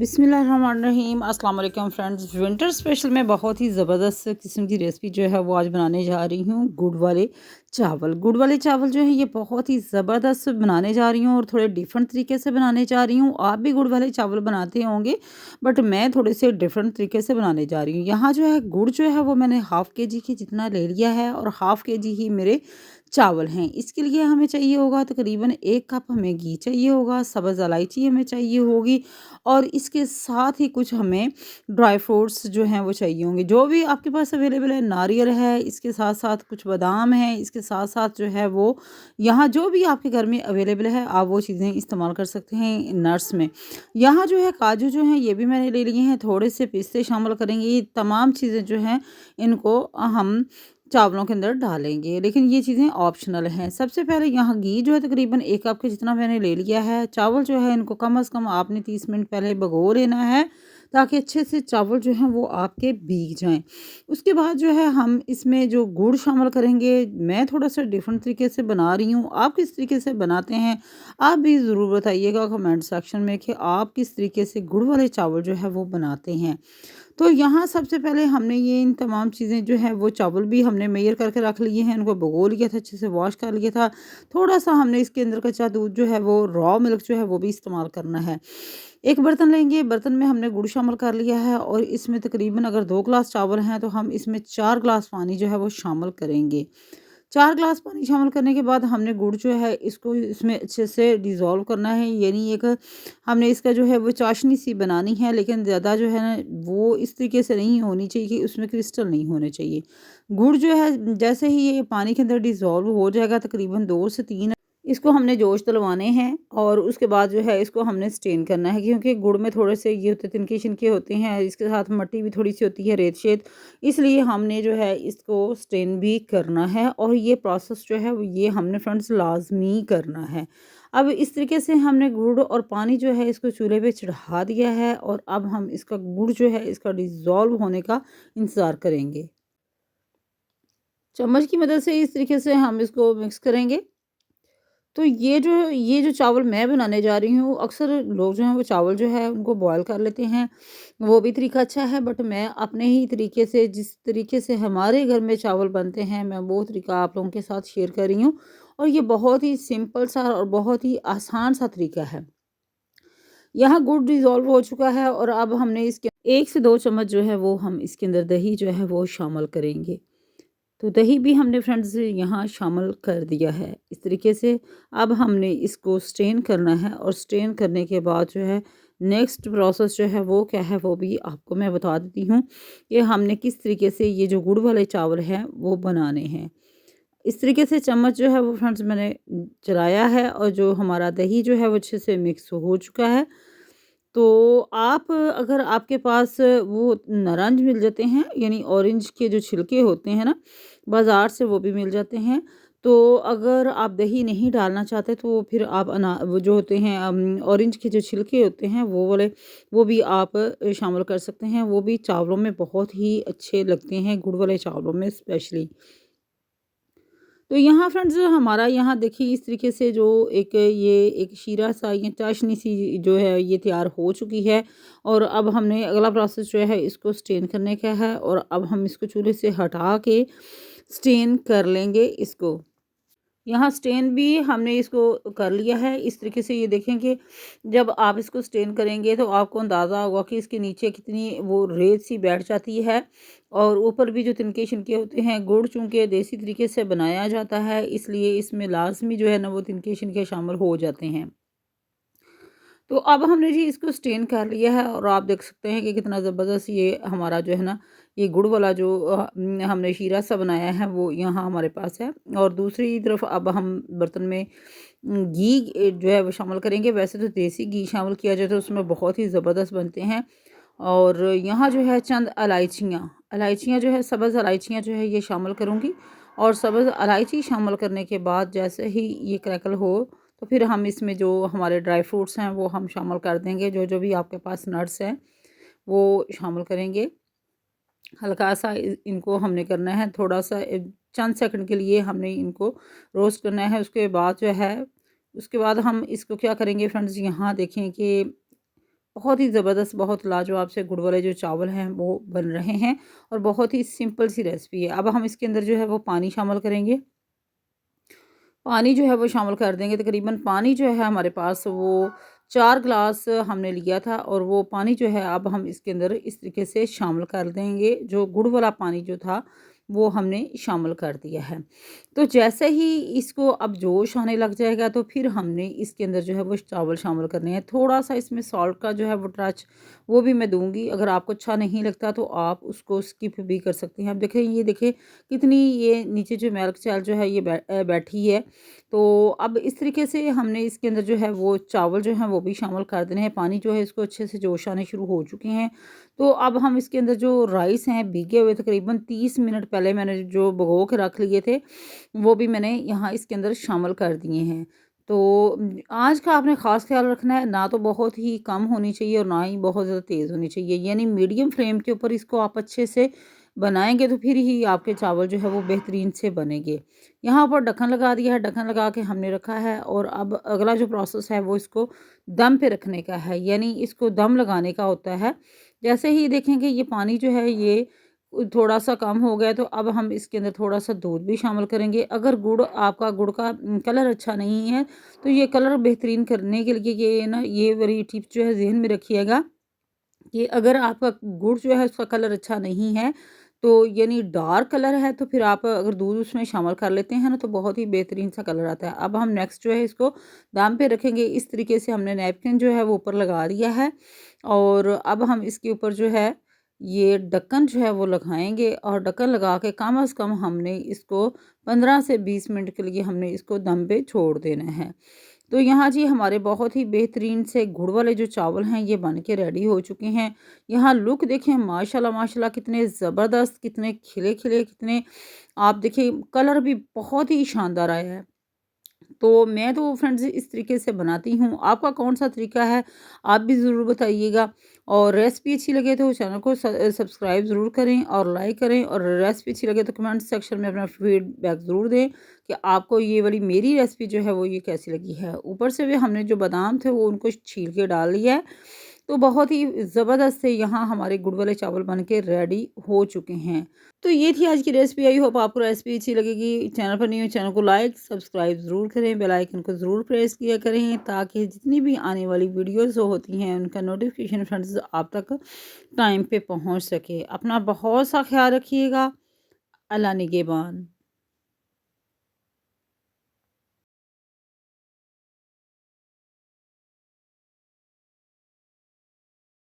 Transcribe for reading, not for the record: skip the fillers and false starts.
बिस्मिल्लाहिर्रहमानिर्रहीम अस्सलाम वालेकुम फ्रेंड्स। विंटर स्पेशल में बहुत ही ज़बरदस्त किस्म की रेसिपी जो है वो आज बनाने जा रही हूँ। गुड़ वाले चावल। गुड़ वाले चावल जो है ये बहुत ही ज़बरदस्त बनाने जा रही हूँ और थोड़े डिफरेंट तरीके से बनाने जा रही हूँ। आप भी गुड़ वाले चावल बनाते होंगे बट मैं थोड़े से डिफरेंट तरीके से बनाने जा रही हूँ। यहाँ जो है गुड़ जो है वो मैंने हाफ़ के जी के जितना ले लिया है और हाफ़ के जी ही मेरे चावल हैं। इसके लिए हमें चाहिए होगा तकरीबन 1 कप हमें घी चाहिए होगा, सब्ज़ इलायची हमें चाहिए होगी और इसके साथ ही कुछ हमें ड्राई फ्रूट्स जो हैं वो चाहिए होंगे। जो भी आपके पास अवेलेबल है, नारियल है, इसके साथ-साथ कुछ बादाम हैं, इसके साथ-साथ जो है वो यहाँ जो भी आपके घर में अवेलेबल है आप वो चीज़ें इस्तेमाल कर सकते हैं नट्स में। यहाँ जो है काजू जो हैं ये भी मैंने ले लिए हैं, थोड़े से पिस्ते शामिल करेंगे। ये तमाम चीज़ें जो हैं इनको हम चावलों के अंदर डालेंगे, लेकिन ये चीज़ें ऑप्शनल हैं। सबसे पहले यहाँ घी जो है तकरीबन 1 कप के जितना मैंने ले लिया है। चावल जो है इनको कम से कम आपने 30 मिनट पहले भिगो लेना है ताकि अच्छे से चावल जो हैं वो आपके भीग जाएँ। उसके बाद जो है हम इसमें जो गुड़ शामिल करेंगे, मैं थोड़ा-सा डिफरेंट तरीके से बना रही हूँ। आप किस तरीके से बनाते हैं? आप भी ज़रूर बताइएगा कमेंट सेक्शन में कि आप किस तरीके से गुड़ वाले चावल जो है वो बनाते हैं। तो यहाँ सबसे पहले हमने ये इन तमाम चीज़ें जो है वो चावल भी हमने मेयर करके रख लिए हैं, इनको भिगो लिया था, अच्छे से वॉश कर लिया था। थोड़ा-सा हमने इसके अंदर कच्चा दूध जो है वो रॉ मिल्क जो है वो भी इस्तेमाल करना है। एक बर्तन लेंगे, बर्तन में हमने गुड़ शामिल कर लिया है और इसमें तकरीबन अगर 2 ग्लास चावल हैं तो हम इसमें 4 ग्लास पानी जो है वो शामिल करेंगे। 4 ग्लास पानी शामिल करने के बाद हमने गुड़ जो है इसको इसमें अच्छे से डिज़ोल्व करना है, यानी एक हमने इसका जो है वो चाशनी सी बनानी है, लेकिन ज़्यादा जो है ना वो इस तरीके से नहीं होनी चाहिए कि उसमें क्रिस्टल नहीं होने चाहिए। गुड़ जो है जैसे ही ये पानी के अंदर डिज़ोल्व हो जाएगा तकरीबन 2 से 3 इसको हमने जोश दिलवाने हैं और उसके बाद जो है इसको हमने स्टेन करना है, क्योंकि गुड़ में थोड़े से ये होते तिनके शिनके होते हैं, इसके साथ मिट्टी भी थोड़ी सी होती है, रेत-शेत, इसलिए हमने जो है इसको स्टेन भी करना है और ये प्रोसेस जो है वो ये हमने फ्रेंड्स लाज़मी करना है। अब इस तरीके से हमने गुड़ और पानी जो है इसको चूल्हे पे चढ़ा दिया है और अब हम इसका गुड़ जो है इसका डिज़ोल्व होने का इंतज़ार करेंगे। चम्मच की मदद से इस तरीके से हम इसको मिक्स करेंगे। तो ये जो चावल मैं बनाने जा रही हूँ, अक्सर लोग जो हैं वो चावल जो है उनको बॉयल कर लेते हैं, वो भी तरीका अच्छा है, बट मैं अपने ही तरीके से जिस तरीके से हमारे घर में चावल बनते हैं मैं वो तरीका आप लोगों के साथ शेयर कर रही हूँ और ये बहुत ही सिंपल सा और बहुत ही आसान सा तरीका है। यहाँ गुड़ डिज़ोल्व हो चुका है और अब हमने इसके 1 से 2 चम्मच जो है वो हम इसके अंदर दही जो है वो शामिल करेंगे। तो दही भी हमने फ्रेंड्स यहाँ शामिल कर दिया है। इस तरीके से अब हमने इसको स्ट्रेन करना है और स्ट्रेन करने के बाद जो है नेक्स्ट प्रोसेस जो है वो क्या है वो भी आपको मैं बता देती हूँ कि हमने किस तरीके से ये जो गुड़ वाले चावल हैं वो बनाने हैं। इस तरीके से चम्मच जो है वो फ्रेंड्स मैंने चलाया है और जो हमारा दही जो है वो अच्छे से मिक्स हो चुका है। तो आप अगर आपके पास वो नारंज मिल जाते हैं, यानी ऑरेंज के जो छिलके होते हैं ना, बाज़ार से वो भी मिल जाते हैं। तो अगर आप दही नहीं डालना चाहते तो फिर आप वो जो होते हैं ऑरेंज के जो छिलके होते हैं वो वाले वो भी आप शामिल कर सकते हैं। वो भी चावलों में बहुत ही अच्छे लगते हैं, गुड़ वाले चावलों में स्पेशली। तो यहाँ फ्रेंड्स हमारा यहाँ देखिए इस तरीके से जो एक शीरा सा या चाशनी सी जो है ये तैयार हो चुकी है और अब हमने अगला प्रोसेस जो है इसको स्टेन करने का है और अब हम इसको चूल्हे से हटा के स्टेन कर लेंगे इसको। यहाँ स्टेन भी हमने इसको कर लिया है। इस तरीके से ये देखें कि जब आप इसको स्टेन करेंगे तो आपको अंदाज़ा होगा कि इसके नीचे कितनी वो रेत सी बैठ जाती है और ऊपर भी जो तिनके शिनके होते हैं, गुड़ चूँकि देसी तरीके से बनाया जाता है इसलिए इसमें लाज़मी जो है ना वो तिनके शिनके शामिल हो जाते हैं। तो अब हमने जी इसको स्टेन कर लिया है और आप देख सकते हैं कि कितना ज़बरदस्त ये हमारा जो है ना ये गुड़ वाला जो हमने शीरा सा बनाया है वो यहाँ हमारे पास है। और दूसरी तरफ अब हम बर्तन में घी जो है वो शामिल करेंगे। वैसे तो देसी घी शामिल किया जाए तो उसमें बहुत ही ज़बरदस्त बनते हैं। और यहाँ जो है चंद इलायचियाँ इलायचियाँ जो है सब्ज़ इलायचियाँ जो है ये शामिल करूँगी और सब्ज़ इलायची शामिल करने के बाद जैसे ही ये क्रैकल हो तो फिर हम इसमें जो हमारे ड्राई फ्रूट्स हैं वो हम शामिल कर देंगे। जो जो भी आपके पास नट्स हैं वो शामिल करेंगे। हल्का सा इनको हमने करना है, थोड़ा सा चंद सेकंड के लिए हमने इनको रोस्ट करना है। उसके बाद जो है उसके बाद हम इसको क्या करेंगे फ्रेंड्स, यहाँ देखें कि बहुत ही ज़बरदस्त, बहुत लाजवाब से गुड़ वाले जो चावल हैं वो बन रहे हैं और बहुत ही सिंपल सी रेसिपी है। अब हम इसके अंदर जो है वो पानी शामिल करेंगे। पानी जो है वो शामिल कर देंगे, तकरीबन पानी जो है हमारे पास वो 4 ग्लास हमने लिया था और वो पानी जो है अब हम इसके अंदर इस तरीके से शामिल कर देंगे। जो गुड़ वाला पानी जो था वो हमने शामिल कर दिया है। तो जैसे ही इसको अब जोश आने लग जाएगा तो फिर हमने इसके अंदर जो है वो चावल शामिल करने हैं। थोड़ा-सा इसमें सॉल्ट का जो है वो टच वो भी मैं दूँगी। अगर आपको अच्छा नहीं लगता तो आप उसको स्किप भी कर सकती हैं। अब देखें, ये देखें कितनी ये नीचे जो मिल्क चाल जो है ये बैठी है। तो अब इस तरीके से हमने इसके अंदर जो है वो चावल जो हैं वो भी शामिल कर देने हैं। पानी जो है इसको अच्छे से जोश आने शुरू हो चुके हैं। तो अब हम इसके अंदर जो राइस हैं भीगे हुए, तकरीबन 30 मिनट पहले मैंने जो भिगो के रख लिए थे, वो भी मैंने यहाँ इसके अंदर शामिल कर दिए हैं। तो आँच का आपने ख़ास ख़्याल रखना है, ना तो बहुत ही कम होनी चाहिए और ना ही बहुत ज़्यादा तेज़ होनी चाहिए। यानी मीडियम फ्लेम के ऊपर इसको आप अच्छे से बनाएँगे तो फिर ही आपके चावल जो है वो बेहतरीन से बनेंगे। यहाँ पर ढक्कन लगा दिया है, ढक्कन लगा के हमने रखा है और अब अगला जो प्रोसेस है वो इसको दम पे रखने का है, यानी इसको दम लगाने का होता है। जैसे ही देखेंगे ये पानी जो है ये थोड़ा-सा कम हो गया, तो अब हम इसके अंदर थोड़ा-सा दूध भी शामिल करेंगे। अगर आपका गुड़ का कलर अच्छा नहीं है, तो ये कलर बेहतरीन करने के लिए ये ना ये वाली टिप्स जो है ज़हन में रखिएगा कि अगर आपका गुड़ जो है उसका कलर अच्छा नहीं है, तो यानी डार्क कलर है, तो फिर आप अगर दूध उसमें शामिल कर लेते हैं ना तो बहुत ही बेहतरीन सा कलर आता है। अब हम नेक्स्ट जो है इसको दाम पे रखेंगे। इस तरीके से हमने नैपकिन जो है वो ऊपर लगा दिया है और अब हम इसके ऊपर जो है ये ढक्कन जो है वो लगाएँगे और ढक्कन लगा के कम से कम हमने इसको 15 से 20 मिनट के लिए हमने इसको दम पे छोड़ देना है। तो यहाँ जी हमारे बहुत ही बेहतरीन से गुड़ वाले जो चावल हैं ये बन के रेडी हो चुके हैं। यहाँ लुक देखें, माशाल्लाह माशाल्लाह कितने ज़बरदस्त, कितने खिले-खिले, कितने आप देखिए कलर भी बहुत ही शानदार आया है। तो मैं तो फ्रेंड्स इस तरीके से बनाती हूँ। आपका कौन-सा तरीका है? आप भी ज़रूर बताइएगा और रेसिपी अच्छी लगे तो चैनल को सब्सक्राइब ज़रूर करें और लाइक करें और रेसिपी अच्छी लगे तो कमेंट सेक्शन में अपना फीडबैक ज़रूर दें कि आपको ये वाली मेरी रेसिपी जो है वो ये कैसी लगी है। ऊपर से भी हमने जो बादाम थे वो उनको छील के डाल लिया है। तो बहुत ही ज़बरदस्त से यहाँ हमारे गुड़ वाले चावल बन के रेडी हो चुके हैं। तो ये थी आज की रेसिपी। आई होप आपको रेसिपी अच्छी लगेगी। चैनल पर न्यू है, चैनल को लाइक सब्सक्राइब ज़रूर करें, बेल आइकन को ज़रूर प्रेस किया करें ताकि जितनी भी आने वाली वीडियोज़ होती हैं उनका नोटिफिकेशन फ्रेंड्स आप तक टाइम पे पहुँच सके। अपना बहुत सा ख्याल रखिएगा। अल्लाह निगहबान।